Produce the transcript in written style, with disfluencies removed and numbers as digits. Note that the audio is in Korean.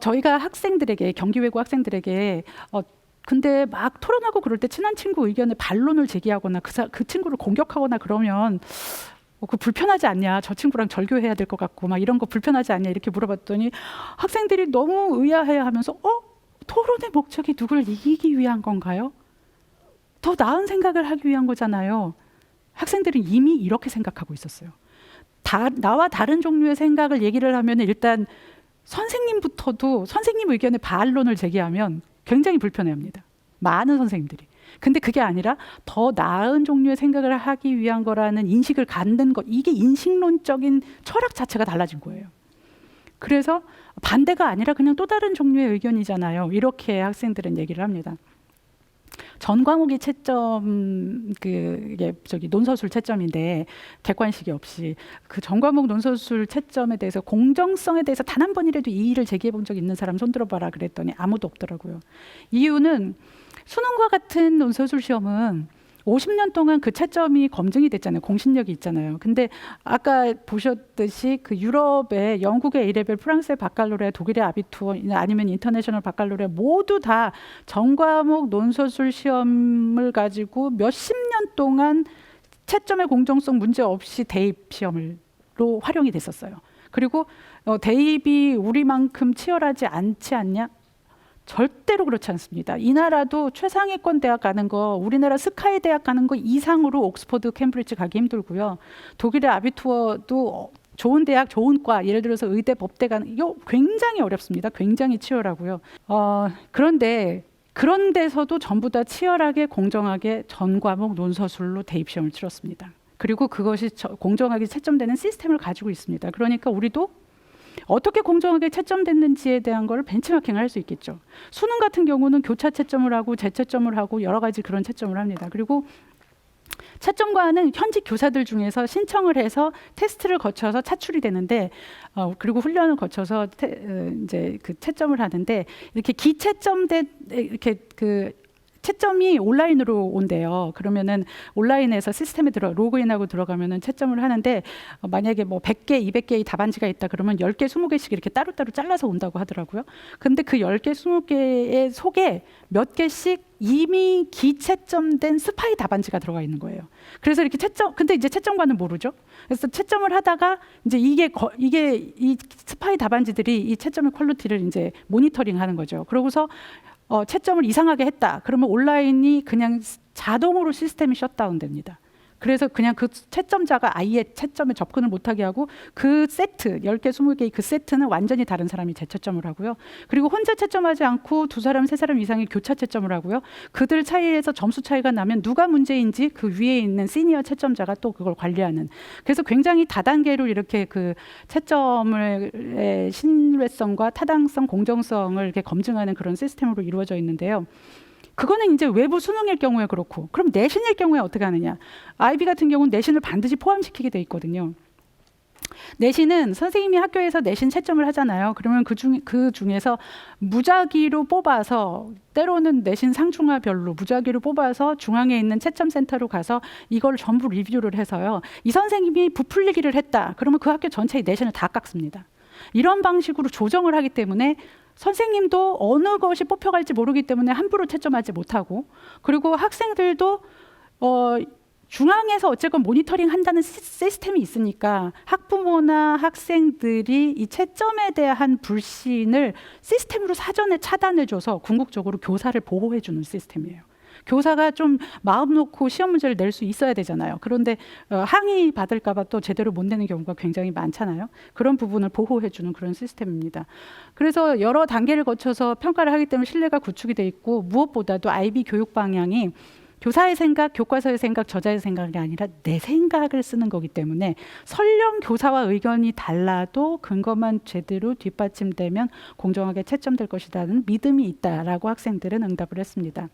저희가 학생들에게 경기 외고 학생들에게 근데 막 토론하고 그럴 때 친한 친구 의견에 반론을 제기하거나 그 친구를 공격하거나 그러면 그 불편하지 않냐? 저 친구랑 절교해야 될 것 같고 막 이런 거 불편하지 않냐? 이렇게 물어봤더니 학생들이 너무 의아해하면서 토론의 목적이 누구를 이기기 위한 건가요? 더 나은 생각을 하기 위한 거잖아요. 학생들은 이미 이렇게 생각하고 있었어요. 나와 다른 종류의 생각을 얘기를 하면 일단 선생님부터도 선생님 의견에 반론을 제기하면 굉장히 불편해합니다. 많은 선생님들이. 근데 그게 아니라 더 나은 종류의 생각을 하기 위한 거라는 인식을 갖는 것, 이게 인식론적인 철학 자체가 달라진 거예요. 그래서 반대가 아니라 그냥 또 다른 종류의 의견이잖아요. 이렇게 학생들은 얘기를 합니다. 전 과목이 채점 논서술 채점인데 객관식이 없이 그 전 과목 논서술 채점에 대해서 공정성에 대해서 단 한 번이라도 이의를 제기해 본 적 있는 사람 손 들어봐라 그랬더니 아무도 없더라고요. 이유는 수능과 같은 논서술 시험은 50년 동안 그 채점이 검증이 됐잖아요. 공신력이 있잖아요. 근데 아까 보셨듯이 그 유럽의 영국의 A레벨, 프랑스의 바칼로레, 독일의 아비투어 아니면 인터내셔널 바칼로레 모두 다 전과목 논서술 시험을 가지고 몇십 년 동안 채점의 공정성 문제 없이 대입 시험으로 활용이 됐었어요. 그리고 대입이 우리만큼 치열하지 않지 않냐? 절대로 그렇지 않습니다. 이 나라도 최상위권 대학 가는 거, 우리나라 스카이 대학 가는 거 이상으로 옥스퍼드, 캠브리지 가기 힘들고요. 독일의 아비투어도 좋은 대학, 좋은 과, 예를 들어서 의대, 법대 가는 이거 굉장히 어렵습니다. 굉장히 치열하고요. 그런데 그런 데서도 전부 다 치열하게 공정하게 전 과목 논서술로 대입 시험을 치렀습니다. 그리고 그것이 공정하게 채점되는 시스템을 가지고 있습니다. 그러니까 우리도 어떻게 공정하게 채점됐는지에 대한 걸 벤치마킹을 할 수 있겠죠. 수능 같은 경우는 교차 채점을 하고 재채점을 하고 여러 가지 그런 채점을 합니다. 그리고 채점관은 현직 교사들 중에서 신청을 해서 테스트를 거쳐서 차출이 되는데 그리고 훈련을 거쳐서 이제 그 채점을 하는데 이렇게 기채점된 이렇게 그 채점이 온라인으로 온대요. 그러면은 온라인에서 시스템에 로그인하고 들어가면은 채점을 하는데 만약에 뭐 100개, 200개의 답안지가 있다 그러면 10개, 20개씩 이렇게 따로따로 잘라서 온다고 하더라고요. 근데 그 10개, 20개의 속에 몇 개씩 이미 기채점된 스파이 답안지가 들어가 있는 거예요. 그래서 이렇게 근데 이제 채점관은 모르죠. 그래서 채점을 하다가 이제 이게 이 스파이 답안지들이 이 채점의 퀄리티를 이제 모니터링 하는 거죠. 그러고서 채점을 이상하게 했다. 그러면 온라인이 그냥 자동으로 시스템이 셧다운 됩니다. 그래서 그냥 그 채점자가 아예 채점에 접근을 못하게 하고 그 세트, 10개, 20개의 그 세트는 완전히 다른 사람이 재채점을 하고요. 그리고 혼자 채점하지 않고 2사람, 3사람 이상의 교차 채점을 하고요. 그들 사이에서 점수 차이가 나면 누가 문제인지 그 위에 있는 시니어 채점자가 또 그걸 관리하는. 그래서 굉장히 다단계로 이렇게 그 채점의 신뢰성과 타당성, 공정성을 이렇게 검증하는 그런 시스템으로 이루어져 있는데요. 그거는 이제 외부 수능일 경우에 그렇고, 그럼 내신일 경우에 어떻게 하느냐? IB 같은 경우는 내신을 반드시 포함시키게 돼 있거든요. 내신은 선생님이 학교에서 내신 채점을 하잖아요. 그러면 그 중에서 무작위로 뽑아서, 때로는 내신 상중하별로 무작위로 뽑아서 중앙에 있는 채점센터로 가서 이걸 전부 리뷰를 해서요. 이 선생님이 부풀리기를 했다. 그러면 그 학교 전체의 내신을 다 깎습니다. 이런 방식으로 조정을 하기 때문에 선생님도 어느 것이 뽑혀갈지 모르기 때문에 함부로 채점하지 못하고, 그리고 학생들도 중앙에서 어쨌건 모니터링 한다는 시스템이 있으니까 학부모나 학생들이 이 채점에 대한 불신을 시스템으로 사전에 차단해줘서 궁극적으로 교사를 보호해주는 시스템이에요. 교사가 좀 마음 놓고 시험 문제를 낼 수 있어야 되잖아요. 그런데 항의 받을까 봐 또 제대로 못 내는 경우가 굉장히 많잖아요. 그런 부분을 보호해주는 그런 시스템입니다. 그래서 여러 단계를 거쳐서 평가를 하기 때문에 신뢰가 구축이 돼 있고, 무엇보다도 IB 교육 방향이 교사의 생각, 교과서의 생각, 저자의 생각이 아니라 내 생각을 쓰는 거기 때문에 설령 교사와 의견이 달라도 근거만 제대로 뒷받침되면 공정하게 채점될 것이라는 믿음이 있다라고 학생들은 응답을 했습니다.